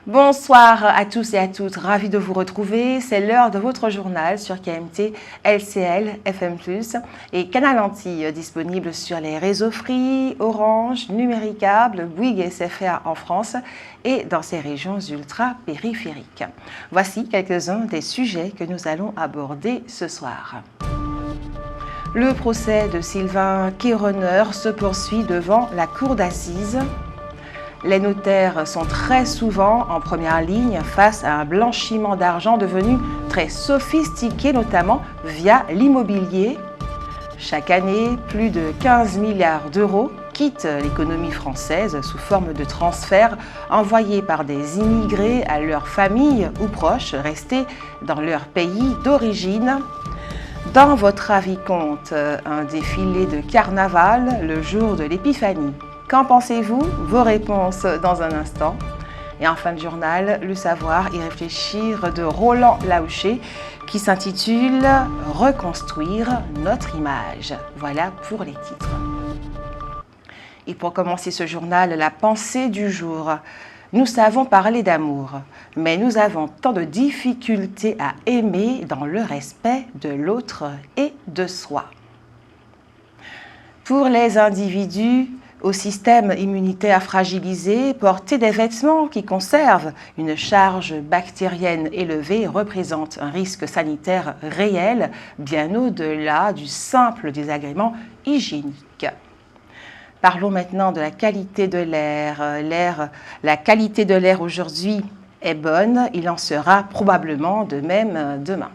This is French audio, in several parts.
Bonsoir à tous et à toutes, ravi de vous retrouver. C'est l'heure de votre journal sur KMT, LCL, FM+, et Canal Antilles, disponible sur les réseaux Free, Orange, Numéricable, Bouygues et SFR en France et dans ces régions ultra-périphériques. Voici quelques-uns des sujets que nous allons aborder ce soir. Le procès de Sylvain Kéronner se poursuit devant la cour d'assises. Les notaires sont très souvent en première ligne face à un blanchiment d'argent devenu très sophistiqué, notamment via l'immobilier. Chaque année, plus de 15 milliards d'euros quittent l'économie française sous forme de transferts envoyés par des immigrés à leurs familles ou proches restés dans leur pays d'origine. Dans votre avis-compte, un défilé de carnaval le jour de l'Épiphanie. Qu'en pensez-vous? Vos réponses dans un instant. Et en fin de journal, le savoir y réfléchir de Roland Laouché qui s'intitule « Reconstruire notre image ». Voilà pour les titres. Et pour commencer ce journal, la pensée du jour. Nous savons parler d'amour, mais nous avons tant de difficultés à aimer dans le respect de l'autre et de soi. Pour les individus au système immunitaire fragilisé, porter des vêtements qui conservent une charge bactérienne élevée représente un risque sanitaire réel, bien au-delà du simple désagrément hygiénique. Parlons maintenant de la qualité de l'air. La qualité de l'air aujourd'hui est bonne, il en sera probablement de même demain.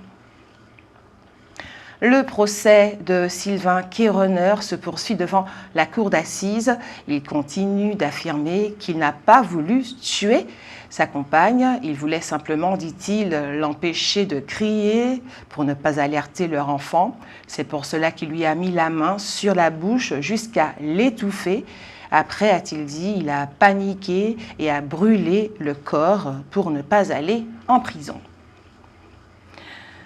Le procès de Sylvain Kéronner se poursuit devant la cour d'assises. Il continue d'affirmer qu'il n'a pas voulu tuer sa compagne. Il voulait simplement, dit-il, l'empêcher de crier pour ne pas alerter leur enfant. C'est pour cela qu'il lui a mis la main sur la bouche jusqu'à l'étouffer. Après, a-t-il dit, il a paniqué et a brûlé le corps pour ne pas aller en prison.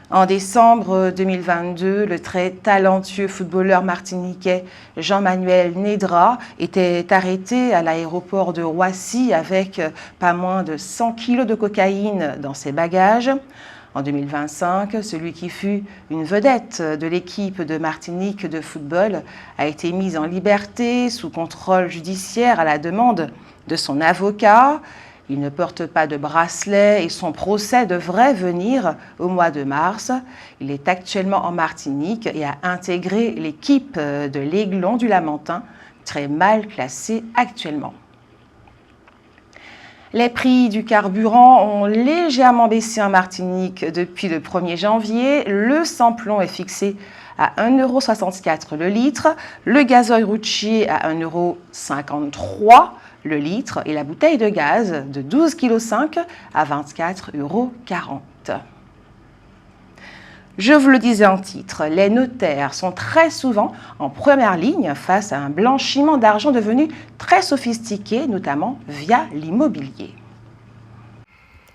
En décembre 2022, le très talentueux footballeur martiniquais Jean-Manuel Nedra était arrêté à l'aéroport de Roissy avec pas moins de 100 kilos de cocaïne dans ses bagages. En 2025, celui qui fut une vedette de l'équipe de Martinique de football a été mis en liberté sous contrôle judiciaire à la demande de son avocat. Il ne porte pas de bracelet et son procès devrait venir au mois de mars. Il est actuellement en Martinique et a intégré l'équipe de l'Aiglon du Lamentin, très mal classée actuellement. Les prix du carburant ont légèrement baissé en Martinique depuis le 1er janvier. Le samplon est fixé à 1,64 € le litre, le gazoil routier à 1,53 € le litre et la bouteille de gaz de 12,5 kg à 24,40 €. Je vous le disais en titre, les notaires sont très souvent en première ligne face à un blanchiment d'argent devenu très sophistiqué, notamment via l'immobilier.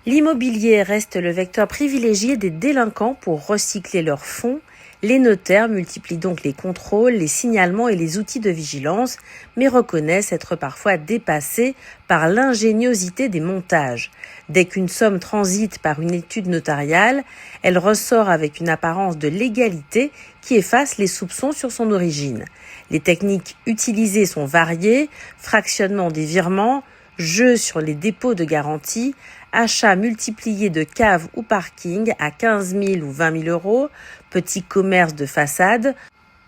L'immobilier reste le vecteur privilégié des délinquants pour recycler leurs fonds. Les notaires multiplient donc les contrôles, les signalements et les outils de vigilance, mais reconnaissent être parfois dépassés par l'ingéniosité des montages. Dès qu'une somme transite par une étude notariale, elle ressort avec une apparence de légalité qui efface les soupçons sur son origine. Les techniques utilisées sont variées, fractionnement des virements, jeu sur les dépôts de garantie, achats multipliés de caves ou parkings à 15 000 ou 20 000 €, petits commerces de façade,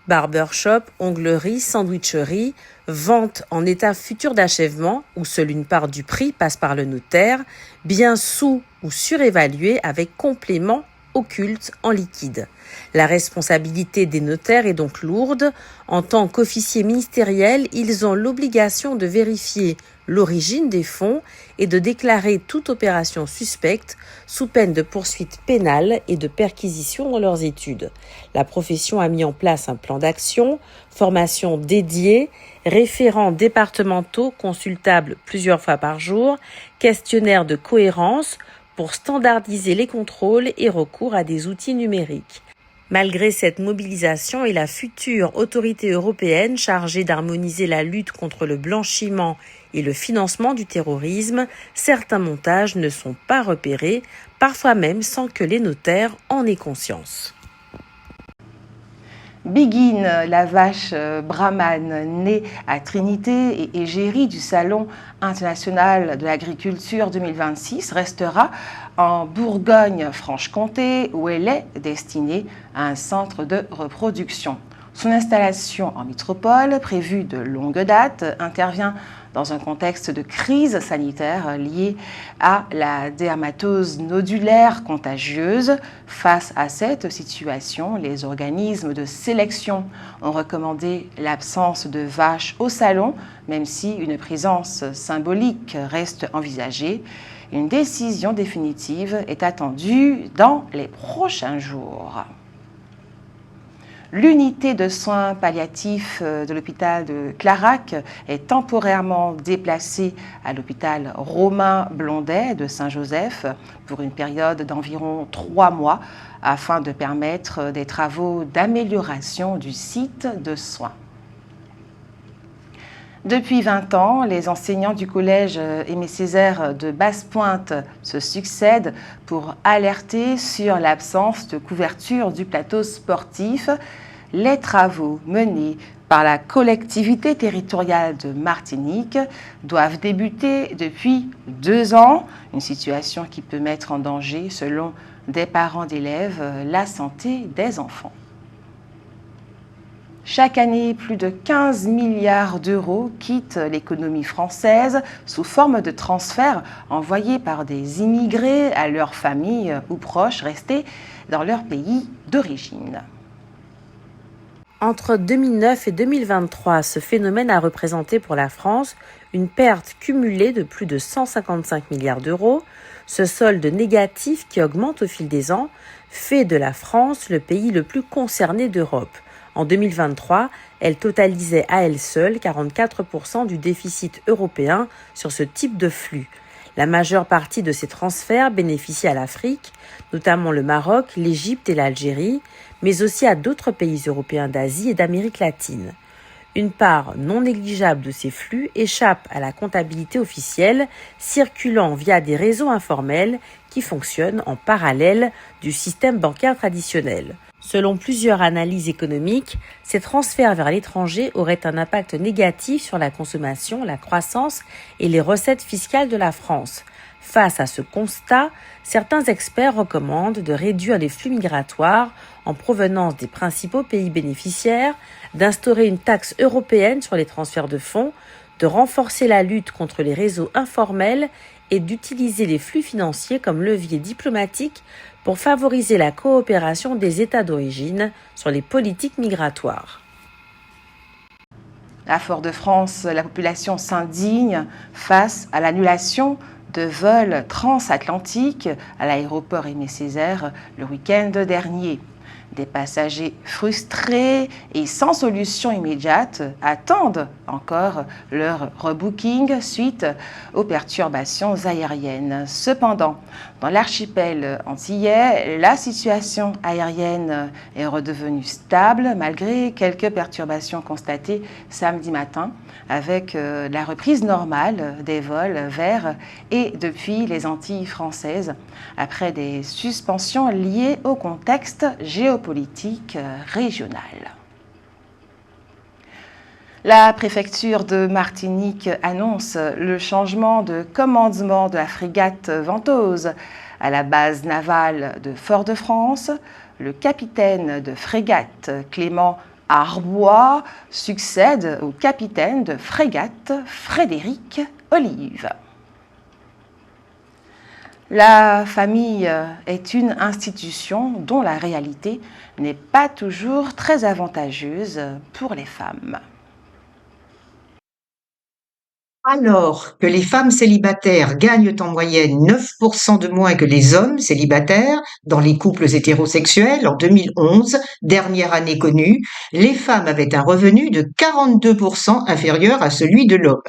barbershop, onglerie, sandwicherie, vente en état futur d'achèvement où seule une part du prix passe par le notaire, biens sous ou surévalués avec complément occulte en liquide. La responsabilité des notaires est donc lourde. En tant qu'officiers ministériels, ils ont l'obligation de vérifier l'origine des fonds et de déclarer toute opération suspecte sous peine de poursuites pénales et de perquisition dans leurs études. La profession a mis en place un plan d'action, formation dédiée, référents départementaux consultables plusieurs fois par jour, questionnaire de cohérence pour standardiser les contrôles et recours à des outils numériques. Malgré cette mobilisation et la future autorité européenne chargée d'harmoniser la lutte contre le blanchiment et le financement du terrorisme, certains montages ne sont pas repérés, parfois même sans que les notaires en aient conscience. Begin, la vache brahmane née à Trinité et égérie du Salon international de l'agriculture 2026, restera en Bourgogne-Franche-Comté où elle est destinée à un centre de reproduction. Son installation en métropole, prévue de longue date, intervient dans un contexte de crise sanitaire liée à la dermatose nodulaire contagieuse. Face à cette situation, les organismes de sélection ont recommandé l'absence de vaches au salon, même si une présence symbolique reste envisagée. Une décision définitive est attendue dans les prochains jours. L'unité de soins palliatifs de l'hôpital de Clarac est temporairement déplacée à l'hôpital Romain Blondet de Saint-Joseph pour une période d'environ 3 mois afin de permettre des travaux d'amélioration du site de soins. Depuis 20 ans, les enseignants du collège Aimé Césaire de Basse-Pointe se succèdent pour alerter sur l'absence de couverture du plateau sportif. Les travaux menés par la collectivité territoriale de Martinique doivent débuter depuis 2 ans, une situation qui peut mettre en danger, selon des parents d'élèves, la santé des enfants. Chaque année, plus de 15 milliards d'euros quittent l'économie française sous forme de transferts envoyés par des immigrés à leurs familles ou proches restés dans leur pays d'origine. Entre 2009 et 2023, ce phénomène a représenté pour la France une perte cumulée de plus de 155 milliards d'euros. Ce solde négatif qui augmente au fil des ans fait de la France le pays le plus concerné d'Europe. En 2023, elle totalisait à elle seule 44% du déficit européen sur ce type de flux. La majeure partie de ces transferts bénéficie à l'Afrique, notamment le Maroc, l'Égypte et l'Algérie, mais aussi à d'autres pays européens d'Asie et d'Amérique latine. Une part non négligeable de ces flux échappe à la comptabilité officielle, circulant via des réseaux informels qui fonctionnent en parallèle du système bancaire traditionnel. Selon plusieurs analyses économiques, ces transferts vers l'étranger auraient un impact négatif sur la consommation, la croissance et les recettes fiscales de la France. Face à ce constat, certains experts recommandent de réduire les flux migratoires en provenance des principaux pays bénéficiaires, d'instaurer une taxe européenne sur les transferts de fonds, de renforcer la lutte contre les réseaux informels et d'utiliser les flux financiers comme levier diplomatique pour favoriser la coopération des États d'origine sur les politiques migratoires. À Fort-de-France, la population s'indigne face à l'annulation de vols transatlantiques à l'aéroport Aimé Césaire le week-end dernier. Des passagers frustrés et sans solution immédiate attendent encore leur rebooking suite aux perturbations aériennes. Cependant, dans l'archipel antillais, la situation aérienne est redevenue stable malgré quelques perturbations constatées samedi matin avec la reprise normale des vols vers et depuis les Antilles françaises après des suspensions liées au contexte géopolitique régional. La préfecture de Martinique annonce le changement de commandement de la frégate Ventose à la base navale de Fort-de-France. Le capitaine de frégate Clément Arbois succède au capitaine de frégate Frédéric Olive. La famille est une institution dont la réalité n'est pas toujours très avantageuse pour les femmes. Alors que les femmes célibataires gagnent en moyenne 9% de moins que les hommes célibataires dans les couples hétérosexuels en 2011, dernière année connue, les femmes avaient un revenu de 42% inférieur à celui de l'homme.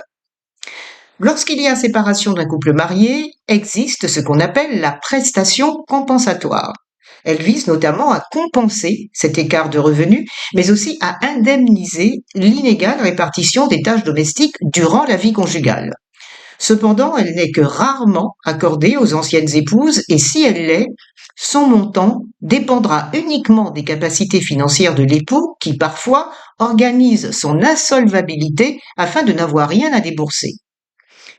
Lorsqu'il y a séparation d'un couple marié, existe ce qu'on appelle la prestation compensatoire. Elle vise notamment à compenser cet écart de revenus, mais aussi à indemniser l'inégale répartition des tâches domestiques durant la vie conjugale. Cependant, elle n'est que rarement accordée aux anciennes épouses et si elle l'est, son montant dépendra uniquement des capacités financières de l'époux qui parfois organise son insolvabilité afin de n'avoir rien à débourser.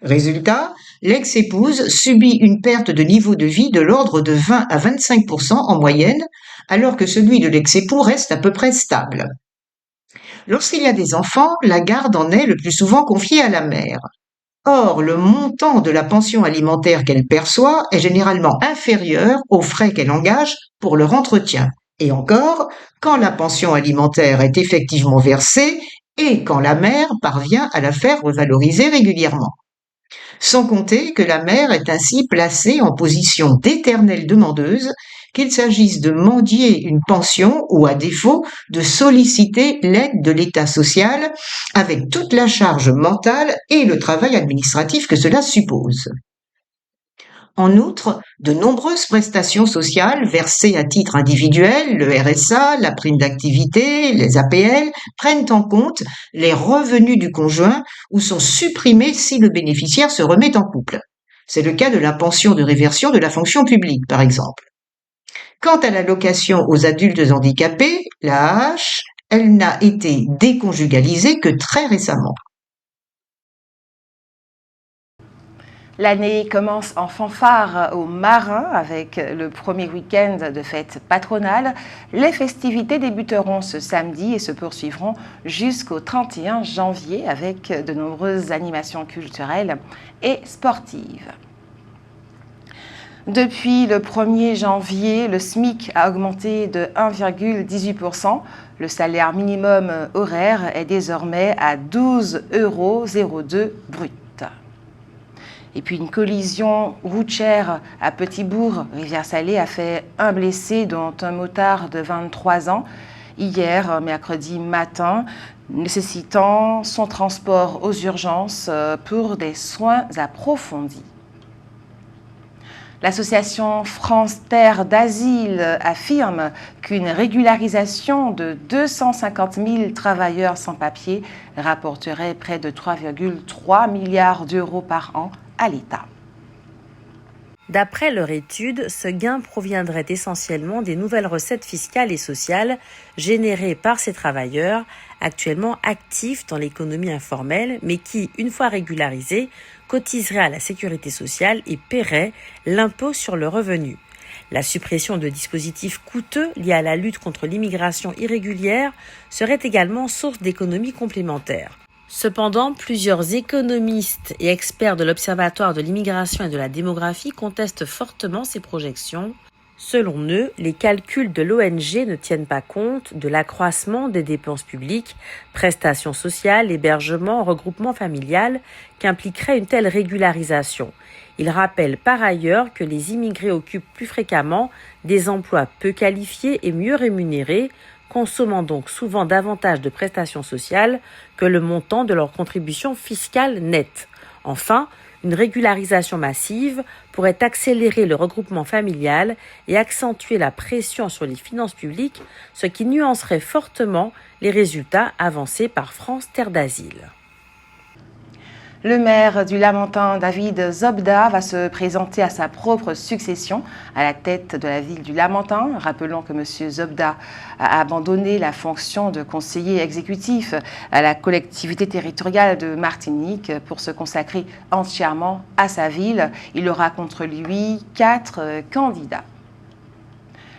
Résultat, l'ex-épouse subit une perte de niveau de vie de l'ordre de 20 à 25% en moyenne, alors que celui de l'ex-époux reste à peu près stable. Lorsqu'il y a des enfants, la garde en est le plus souvent confiée à la mère. Or, le montant de la pension alimentaire qu'elle perçoit est généralement inférieur aux frais qu'elle engage pour leur entretien. Et encore, quand la pension alimentaire est effectivement versée et quand la mère parvient à la faire revaloriser régulièrement. Sans compter que la mère est ainsi placée en position d'éternelle demandeuse, qu'il s'agisse de mendier une pension ou à défaut de solliciter l'aide de l'État social avec toute la charge mentale et le travail administratif que cela suppose. En outre, de nombreuses prestations sociales versées à titre individuel, le RSA, la prime d'activité, les APL, prennent en compte les revenus du conjoint ou sont supprimés si le bénéficiaire se remet en couple. C'est le cas de la pension de réversion de la fonction publique, par exemple. Quant à l'allocation aux adultes handicapés, la AH, elle n'a été déconjugalisée que très récemment. L'année commence en fanfare au Marin avec le premier week-end de fête patronale. Les festivités débuteront ce samedi et se poursuivront jusqu'au 31 janvier avec de nombreuses animations culturelles et sportives. Depuis le 1er janvier, le SMIC a augmenté de 1,18%. Le salaire minimum horaire est désormais à 12,02 € brut. Et puis une collision routière à Petit-Bourg, Rivière-Salée, a fait un blessé, dont un motard de 23 ans, hier, mercredi matin, nécessitant son transport aux urgences pour des soins approfondis. L'association France Terre d'Asile affirme qu'une régularisation de 250 000 travailleurs sans papier rapporterait près de 3,3 milliards d'euros par an à l'État. D'après leur étude, ce gain proviendrait essentiellement des nouvelles recettes fiscales et sociales générées par ces travailleurs actuellement actifs dans l'économie informelle, mais qui, une fois régularisés, cotiseraient à la sécurité sociale et paieraient l'impôt sur le revenu. La suppression de dispositifs coûteux liés à la lutte contre l'immigration irrégulière serait également source d'économies complémentaires. Cependant, plusieurs économistes et experts de l'Observatoire de l'immigration et de la démographie contestent fortement ces projections. Selon eux, les calculs de l'ONG ne tiennent pas compte de l'accroissement des dépenses publiques, prestations sociales, hébergement, regroupement familial qu'impliquerait une telle régularisation. Ils rappellent par ailleurs que les immigrés occupent plus fréquemment des emplois peu qualifiés et mieux rémunérés, consommant donc souvent davantage de prestations sociales que le montant de leur contribution fiscale nette. Enfin, une régularisation massive pourrait accélérer le regroupement familial et accentuer la pression sur les finances publiques, ce qui nuancerait fortement les résultats avancés par France Terre d'Asile. Le maire du Lamentin, David Zobda, va se présenter à sa propre succession à la tête de la ville du Lamentin. Rappelons que M. Zobda a abandonné la fonction de conseiller exécutif à la collectivité territoriale de Martinique pour se consacrer entièrement à sa ville. Il aura contre lui 4 candidats.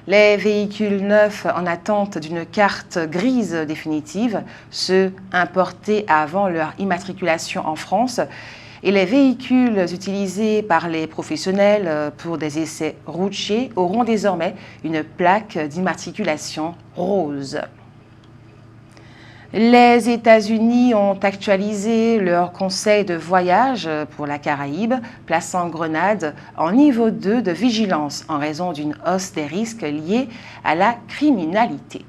Les véhicules neufs en attente d'une carte grise définitive, ceux importés avant leur immatriculation en France, et les véhicules utilisés par les professionnels pour des essais routiers auront désormais une plaque d'immatriculation rose. Les États-Unis ont actualisé leur conseil de voyage pour la Caraïbe, plaçant Grenade en niveau 2 de vigilance en raison d'une hausse des risques liés à la criminalité.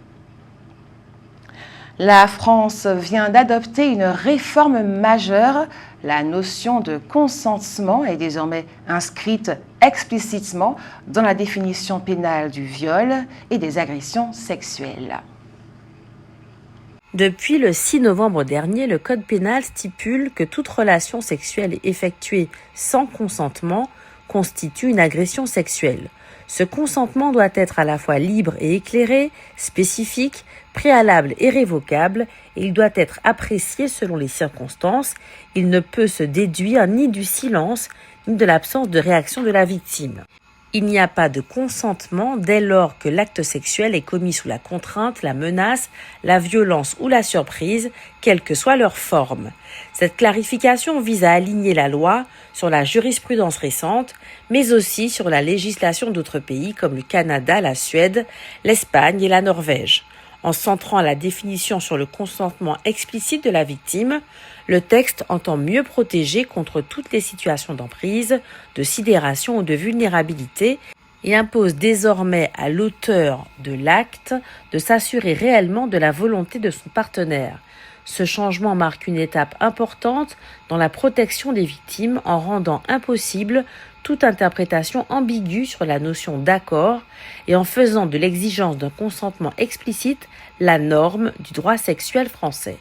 La France vient d'adopter une réforme majeure. La notion de consentement est désormais inscrite explicitement dans la définition pénale du viol et des agressions sexuelles. Depuis le 6 novembre dernier, le Code pénal stipule que toute relation sexuelle effectuée sans consentement constitue une agression sexuelle. Ce consentement doit être à la fois libre et éclairé, spécifique, préalable et révocable, et il doit être apprécié selon les circonstances. Il ne peut se déduire ni du silence, ni de l'absence de réaction de la victime. Il n'y a pas de consentement dès lors que l'acte sexuel est commis sous la contrainte, la menace, la violence ou la surprise, quelle que soit leur forme. Cette clarification vise à aligner la loi sur la jurisprudence récente, mais aussi sur la législation d'autres pays comme le Canada, la Suède, l'Espagne et la Norvège. En centrant la définition sur le consentement explicite de la victime, le texte entend mieux protéger contre toutes les situations d'emprise, de sidération ou de vulnérabilité et impose désormais à l'auteur de l'acte de s'assurer réellement de la volonté de son partenaire. Ce changement marque une étape importante dans la protection des victimes en rendant impossible toute interprétation ambiguë sur la notion d'accord et en faisant de l'exigence d'un consentement explicite la norme du droit sexuel français.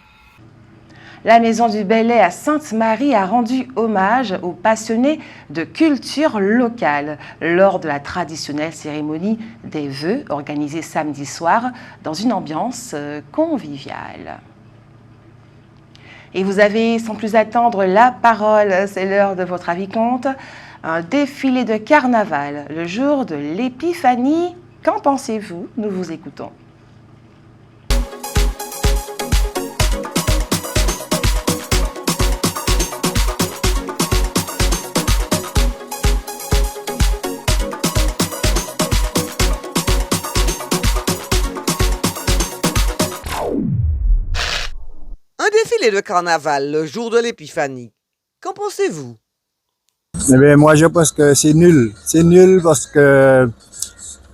La Maison du Bellay à Sainte-Marie a rendu hommage aux passionnés de culture locale lors de la traditionnelle cérémonie des vœux organisée samedi soir dans une ambiance conviviale. Et vous avez sans plus attendre la parole, c'est l'heure de votre avis compte. Un défilé de carnaval le jour de l'Épiphanie. Qu'en pensez-vous? Nous vous écoutons. Un défilé de carnaval le jour de l'Épiphanie. Qu'en pensez-vous? Eh bien, moi, je pense que c'est nul. C'est nul parce que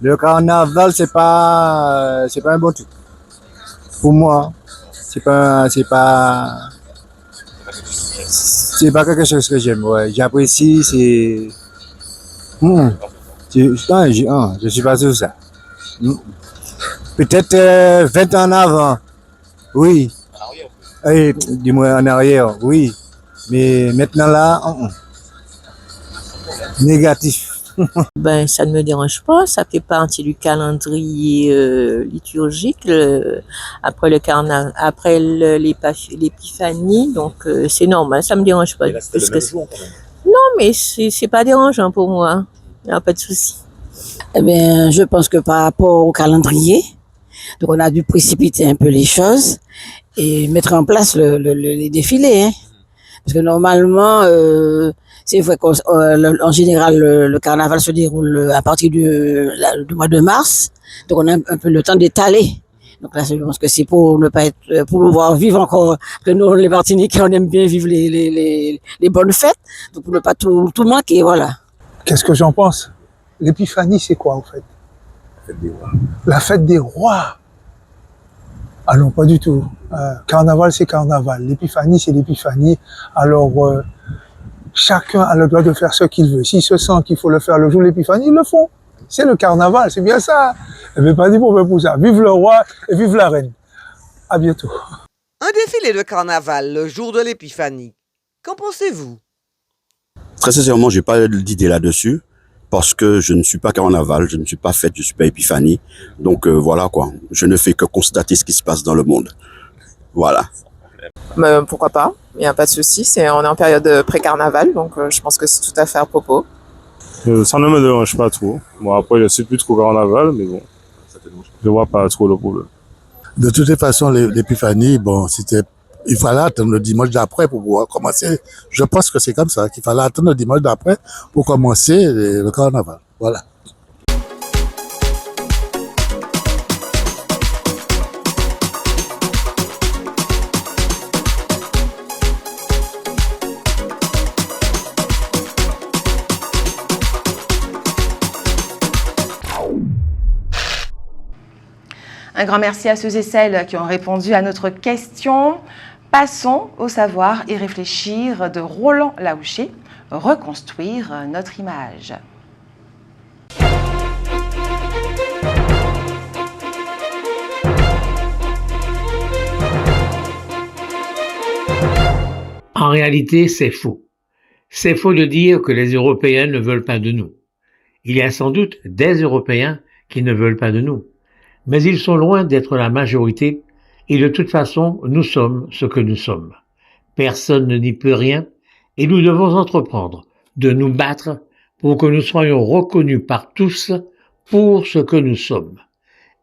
le carnaval, c'est pas un bon truc. Pour moi, c'est pas quelque chose que j'aime. Ouais. J'apprécie, je suis pas sur ça. Peut-être 20 ans avant, oui. Et, du moins en arrière, oui. Mais maintenant là, négatif. Ben, ça ne me dérange pas, ça fait partie du calendrier liturgique après l'épiphanie, donc c'est normal, ça me dérange pas. Non, mais c'est pas dérangeant pour moi, il n'y a pas de souci. Eh bien, je pense que par rapport au calendrier, donc on a dû précipiter un peu les choses et mettre en place les défilés, hein. Parce que normalement, c'est vrai qu'en général, le carnaval se déroule à partir du mois de mars. Donc, on a un peu le temps d'étaler. Donc là, je pense que c'est pour ne pas être, pour pouvoir vivre encore, que nous, les Martiniquais, on aime bien vivre les bonnes fêtes. Donc, pour ne pas tout manquer, voilà. Qu'est-ce que j'en pense? L'épiphanie, c'est quoi, en fait? La fête des rois. Ah non, pas du tout. Carnaval, c'est carnaval. L'épiphanie, c'est l'épiphanie. Alors, chacun a le droit de faire ce qu'il veut. S'il se sent qu'il faut le faire le jour de l'épiphanie, ils le font. C'est le carnaval, c'est bien ça. Je ne vais pas dire pour ça. Vive le roi et vive la reine. À bientôt. Un défilé de carnaval le jour de l'Épiphanie. Qu'en pensez-vous? Très sincèrement, j'ai pas d'idée là-dessus. Parce que je ne suis pas carnaval, je ne suis pas fête, je suis pas épiphanie. Donc voilà quoi, je ne fais que constater ce qui se passe dans le monde. Voilà. Pourquoi pas, il n'y a pas de souci, on est en période pré-carnaval, donc je pense que c'est tout à fait à propos. Ça ne me dérange pas trop. Bon après, je ne suis plus trop carnaval, mais bon, je vois pas trop le problème. De toute façon, l'épiphanie, bon, il fallait attendre le dimanche d'après pour pouvoir commencer. Je pense que c'est comme ça, qu'il fallait attendre le dimanche d'après pour commencer le carnaval. Voilà. Un grand merci à ceux et celles qui ont répondu à notre question. Passons au savoir et réfléchir de Roland Laouché, reconstruire notre image. En réalité, c'est faux. C'est faux de dire que les Européens ne veulent pas de nous. Il y a sans doute des Européens qui ne veulent pas de nous. Mais ils sont loin d'être la majorité et de toute façon, nous sommes ce que nous sommes. Personne ne n'y peut rien et nous devons entreprendre de nous battre pour que nous soyons reconnus par tous pour ce que nous sommes.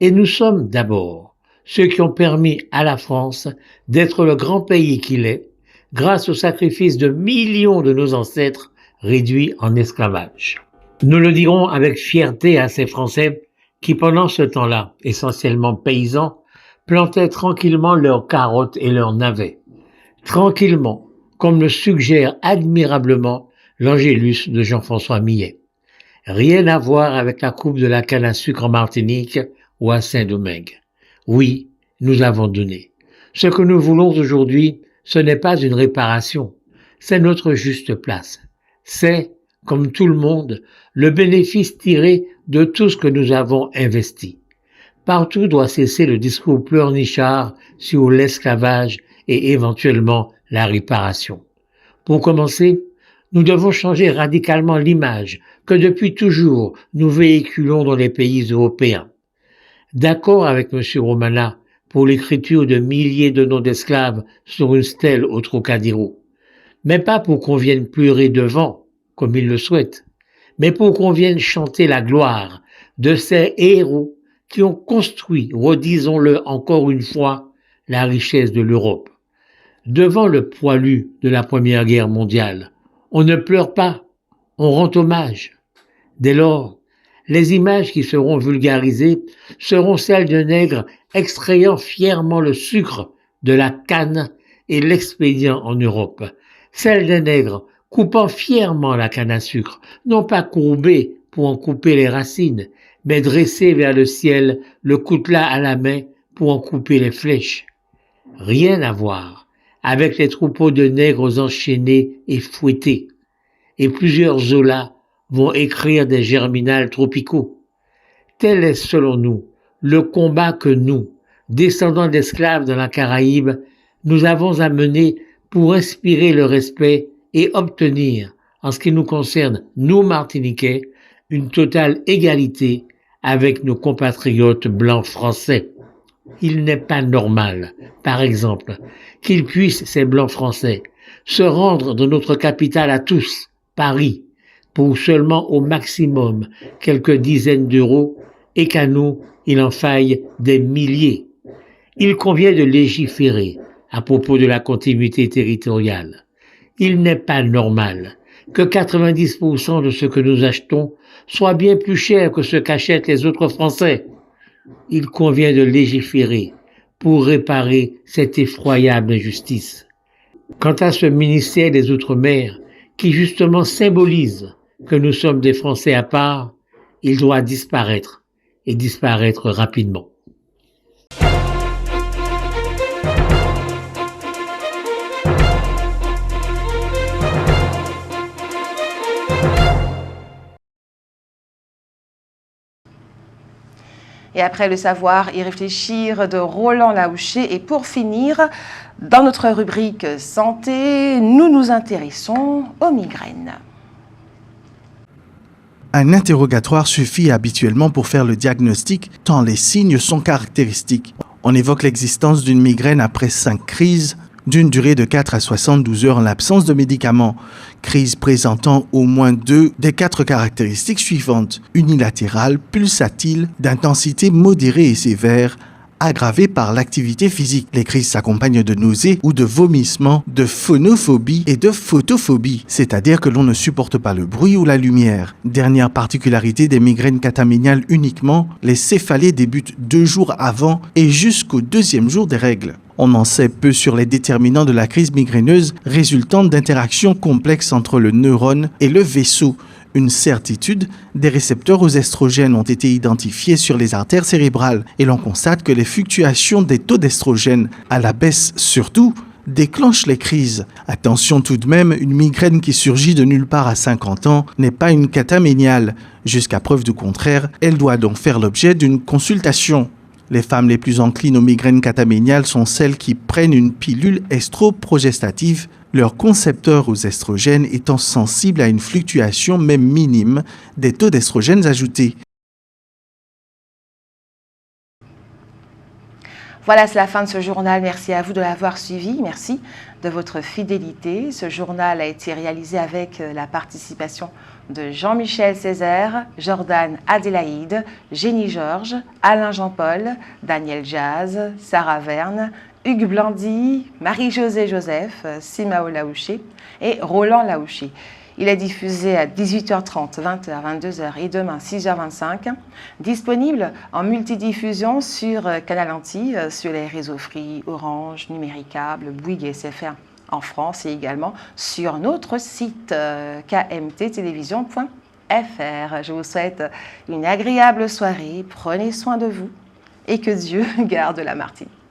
Et nous sommes d'abord ceux qui ont permis à la France d'être le grand pays qu'il est grâce au sacrifice de millions de nos ancêtres réduits en esclavage. Nous le dirons avec fierté à ces Français qui, pendant ce temps-là, essentiellement paysans, plantaient tranquillement leurs carottes et leurs navets. Tranquillement, comme le suggère admirablement l'Angélus de Jean-François Millet. Rien à voir avec la coupe de la canne à sucre en Martinique ou à Saint-Domingue. Oui, nous avons donné. Ce que nous voulons aujourd'hui, ce n'est pas une réparation, c'est notre juste place. C'est, comme tout le monde, le bénéfice tiré de tout ce que nous avons investi. Partout doit cesser le discours pleurnichard sur l'esclavage et éventuellement la réparation. Pour commencer, nous devons changer radicalement l'image que depuis toujours nous véhiculons dans les pays européens. D'accord avec M. Romana pour l'écriture de milliers de noms d'esclaves sur une stèle au Trocadéro, mais pas pour qu'on vienne pleurer devant, comme il le souhaite, mais pour qu'on vienne chanter la gloire de ces héros qui ont construit, redisons-le encore une fois, la richesse de l'Europe. Devant le poilu de la Première Guerre mondiale, on ne pleure pas, on rend hommage. Dès lors, les images qui seront vulgarisées seront celles de nègres extrayant fièrement le sucre de la canne et l'expédiant en Europe. Celles des nègres coupant fièrement la canne à sucre, non pas courbée pour en couper les racines, mais dressée vers le ciel, le coutelas à la main pour en couper les flèches. Rien à voir avec les troupeaux de nègres enchaînés et fouettés. Et plusieurs Zola vont écrire des germinals tropicaux. Tel est, selon nous, le combat que nous, descendants d'esclaves dans la Caraïbe, nous avons à mener pour inspirer le respect et obtenir, en ce qui nous concerne, nous Martiniquais, une totale égalité avec nos compatriotes blancs français. Il n'est pas normal, par exemple, qu'ils puissent, ces blancs français, se rendre dans notre capitale à tous, Paris, pour seulement au maximum quelques dizaines d'euros et qu'à nous, il en faille des milliers. Il convient de légiférer à propos de la continuité territoriale. Il n'est pas normal que 90% de ce que nous achetons soit bien plus cher que ce qu'achètent les autres Français. Il convient de légiférer pour réparer cette effroyable injustice. Quant à ce ministère des Outre-mer, qui justement symbolise que nous sommes des Français à part, il doit disparaître, et disparaître rapidement. Et après le savoir y réfléchir de Roland Laouché, et pour finir, dans notre rubrique santé, nous nous intéressons aux migraines. Un interrogatoire suffit habituellement pour faire le diagnostic, tant les signes sont caractéristiques. On évoque l'existence d'une migraine après 5 crises, d'une durée de 4 à 72 heures en l'absence de médicaments. Crise présentant au moins 2 des 4 caractéristiques suivantes: unilatérale, pulsatile, d'intensité modérée et sévère, aggravée par l'activité physique. Les crises s'accompagnent de nausées ou de vomissements, de phonophobie et de photophobie, c'est-à-dire que l'on ne supporte pas le bruit ou la lumière. Dernière particularité des migraines catameniales uniquement, les céphalées débutent 2 jours avant et jusqu'au 2e jour des règles. On en sait peu sur les déterminants de la crise migraineuse résultant d'interactions complexes entre le neurone et le vaisseau. Une certitude, des récepteurs aux estrogènes ont été identifiés sur les artères cérébrales et l'on constate que les fluctuations des taux d'estrogène, à la baisse surtout, déclenchent les crises. Attention tout de même, une migraine qui surgit de nulle part à 50 ans n'est pas une cataméniale. Jusqu'à preuve du contraire, elle doit donc faire l'objet d'une consultation. Les femmes les plus enclines aux migraines cataméniales sont celles qui prennent une pilule estroprogestative, leur concepteur aux estrogènes étant sensible à une fluctuation même minime des taux d'estrogènes ajoutés. Voilà, c'est la fin de ce journal. Merci à vous de l'avoir suivi. Merci de votre fidélité. Ce journal a été réalisé avec la participation de Jean-Michel Césaire, Jordan Adélaïde, Jenny Georges, Alain Jean-Paul, Daniel Jazz, Sarah Verne, Hugues Blandy, Marie-Josée Joseph, Simao Laouché et Roland Laouché. Il est diffusé à 18h30, 20h, 22h et demain 6h25. Disponible en multidiffusion sur Canal Antilles, sur les réseaux Free, Orange, Numéricable, Bouygues et SFR en France et également sur notre site kmttelevision.fr. Je vous souhaite une agréable soirée, prenez soin de vous et que Dieu garde la Martinique.